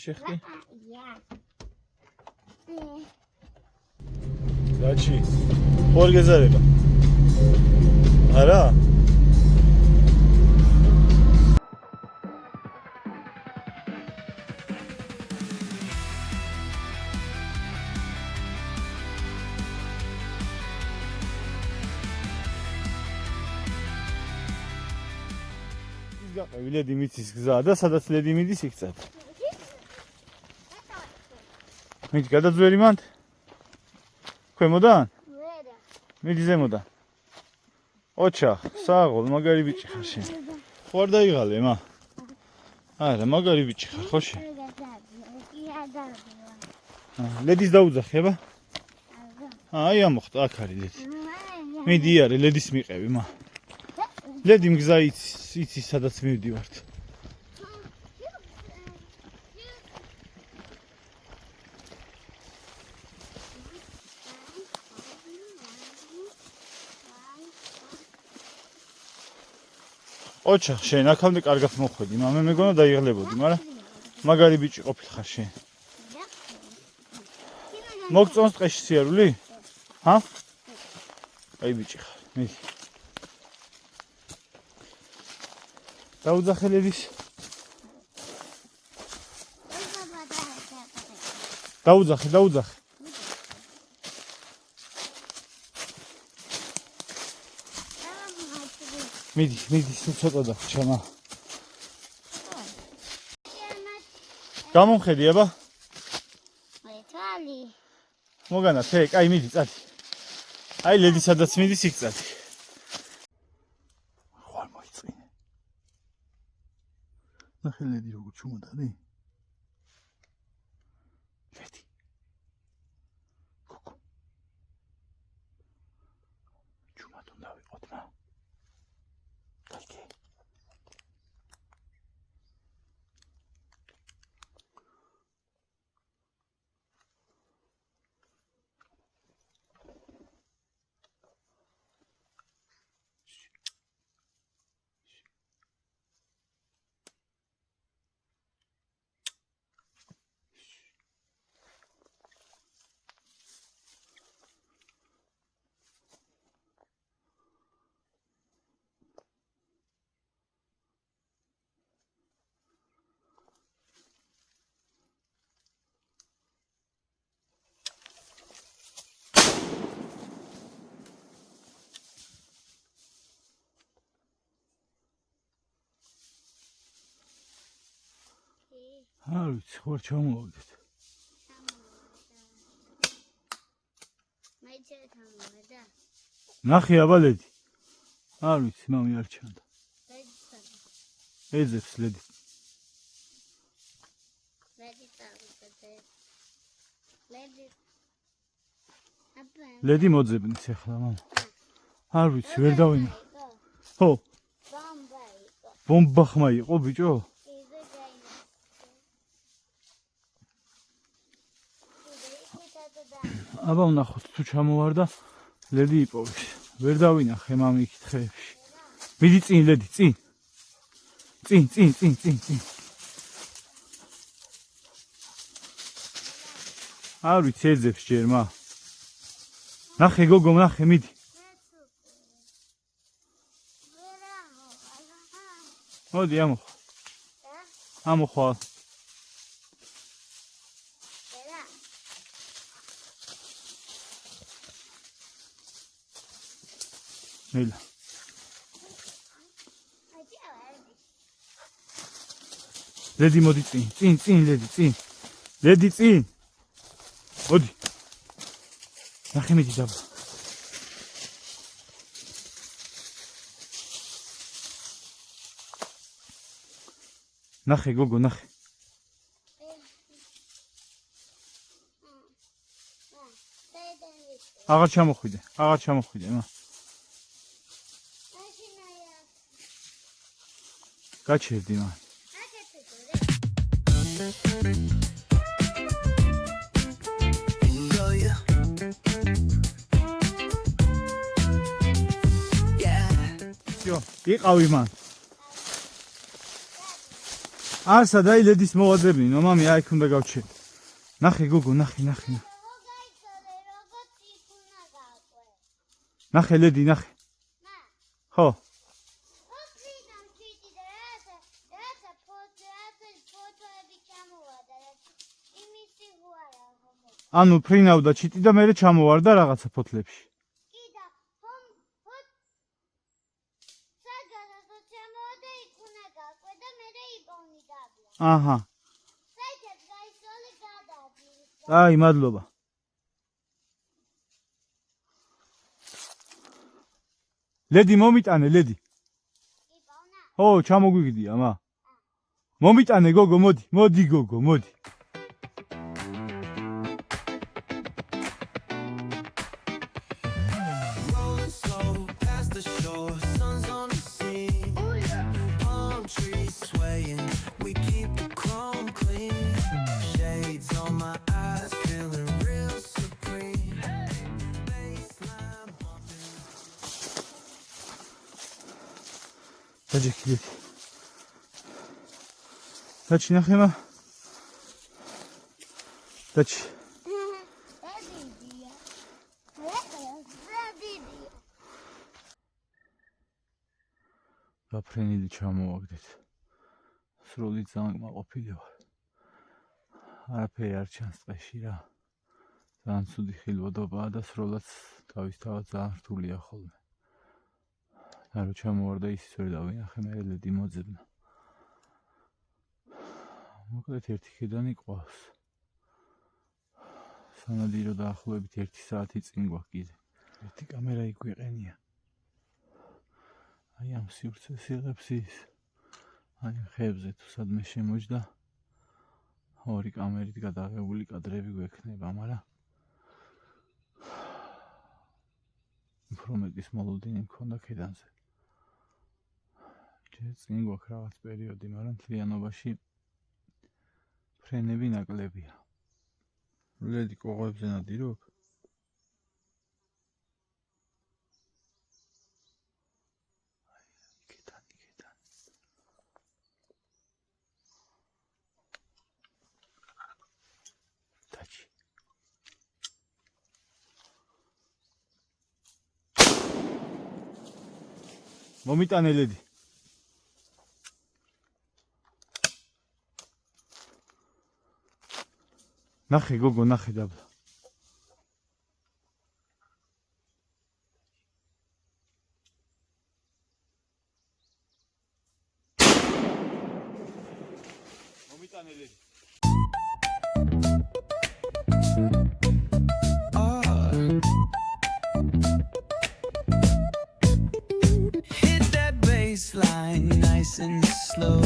შეხტი? რაჩი? ხوار გეზარება? არა? გაყევი ლედი მიცის გზა და სადაც ლედი მიდის იქ წად. მიდი გადაძვერი მანდ? ქვემოდან? მიდი ზემოდან. ოჩახ, საღოლ, მაგარი ბიჭი ხარ შენ. ხო არ დაიღალე, მა? არა, მაგარი ბიჭი ხარ, ხო შენ? ლედის დაუძახე, აბა? აი ამოხტა, აქ არის ლედი. მიდი არე, ლედის მიყევი, მა. ლედი მგზა იცი, სადაც მივდივართ. ოჩახ შენ აქამდე კარგად მოხვედი, მე მეგონა დაიღლებოდი, მაგრამ მაგარი ბიჭი ყოფილი ხარ შენ. მოგწონს ტყეში სიარული? ჰა? აი ბიჭი ხარ, მიდი. დაუძახე ლედის. დაუძახე. მიდი, ცოტა დავრჩა, მა. გამომხედი, აბა? თვალი. მოგანა, თეკ, აი მიდი, წადი. აი ლედი სადაც მიდის იქ წადი. ხوار მოიწინე. ნახე ლედი როგორ ჩუმოდარი? ლედი. კუკუ. ჩუმად უნდა ვიყოთ, მა. Okay. არ ვიცი, ხوار ჩამოვიდეთ. მაიჩე თამოდა. ნახე აბა ლედი. არ ვიცი, მამი არ ჩანდა. ეძებს ლედი. ლედი მოძებნის ახლა, მამა. არ ვიცი, ვერ დავინახე. ხო. ბომბა ხმა იყო, ბიჭო? აბა ვნახოთ, თუ ჩამოვარდა, ლედი იპოვის. ვერ დავინახე მამი იქით ხეებში. მიდი წინ, ლედი, წინ. წინ. არ ვიცი, ეძებს ჯერ, მა. ნახე, გოგო, ნახე, მიდი. მოდი, ამოხვალ. ნელა. ლედი მოდი წინ, ლედი წინ. ლედი წინ. მოდი. ნახე მიდი დაბა. ნახე გოგო, ნახე. აღარ ჩამოხვიდე, მა. გაჩერდი, მა. იყავი მან. არსა და ილედის მოვაძებნინო, მამი, აი ქუნდა გავჩენ. ნახე გოგო, ნახე. ნახე ლედი, ნახე. ხო. ანუ ფრინავდა ჩიტი და მერე ჩამოვარდა რაღაცა ფოთლებში. აჰა. აი, მადლობა. ლედი მომიტანე, ლედი. ო, ჩამოგვიგდია, მა. მომიტანე გოგო, მოდი გოგო, მოდი. დაჯექილეთ. დაჩი ნახემა. დაჩი. გაფრენილი ჩამოვაგდეთ. სრული ძალმაყოფილი ვარ. არაფერი არ ჩანს ტყეში რა. ძალიან ცუდი ხილვადობაა და სროლაც თავისთავად ძალიან რთულია ხოლმე. არო ჩამოვარდა ის ვერ დავინახე მე ლედი მოძებნა. მოკლედ ერთი ქედანი ყავს. სანადირო დაახლოებით 1 საათი წინ გვაქვს კიდე. ერთი კამერა იგვიყენია. აი ამ სივრცეს იღებს ის. აი ხებზე თუ სადმე შემოჯდა. ორი კამერით გადაღებული კადრები გვექნება, მაგრამ უფრო მეტის მოლოდინი მქონდა ქედანზე. წინ გვაქვს რაღაც პერიოდი, მაგრამ მთლიანობაში ფრენები ნაკლებია. ლედი კოღოებზე ნადირობ? კედანი. დაჩი. მომიტანე ლედი. ნახე გოგო, ნახე დაბლა. მომიტანე ლედი. Hit that baseline nice and slow.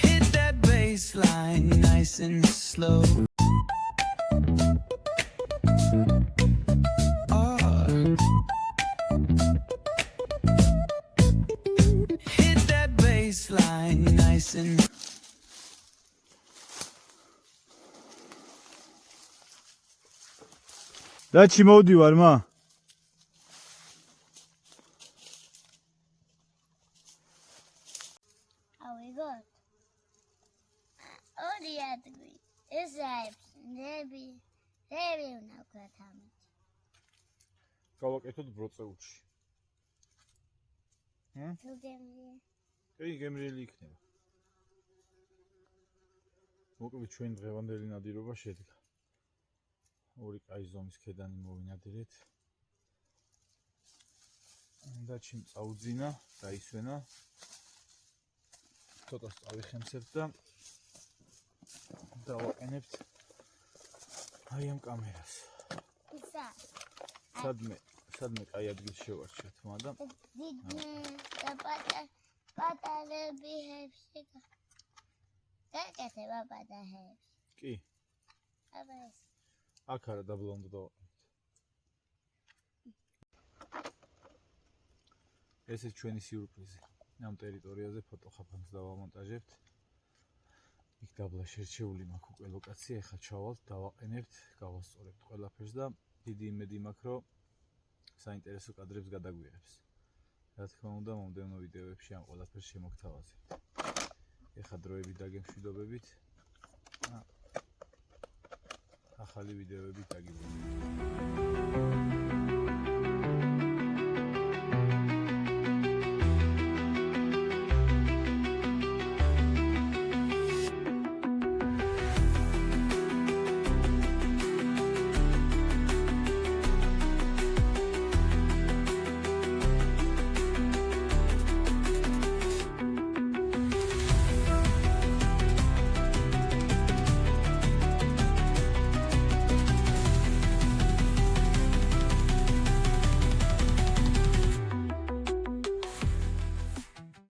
Hit that baseline nice and slow. Hit that baseline nice and დაჩი მოვდივარ მა. ავიღოთ. ორი ადგილი. ეს აებს ნები უნდა ვქოთ ამით. გავაკეთოთ ბროწეულში. თუ გემრიელი. კი, გემრიელი იქნება. მოკლედ ჩვენ დღევანდელი ნადირობა შედგა. ორი კაი ზომის ქედანი მოვინადირეთ. და ჩიმ წაუძინა, დაისვენა. ცოტას წავიხემსებთ და დავაყენებთ აი ამ კამერას. ისა. სადმე კაი ადგილს შევარჩიოთ, მაგრამ და პატარები ჰებში. გაკეთება პატარებს. კი, აბა ეს. აქ არა დაბლა უნდა დავაყენოთ. ესეც ჩვენი სიურპრიზი. ამ ტერიტორიაზე ფოტოხაფანს დავამონტაჟებთ. იქ დაბლა შერჩეული მაქვს უკვე ლოკაცია, ეხლა ჩავალთ, დავაყენებთ, გავასწორებთ ყველაფერს და დიდი იმედი მაქვს, რომ საინტერესო კადრებს გადაგვიღებს. რა თქმა უნდა, მომდევნო ვიდეოებში ამ ყველაფერს შემოგთავაზებთ. ეხლა დროები დაგემშვიდობებით. ახალი ვიდეოებით დაგიბრუნდებით.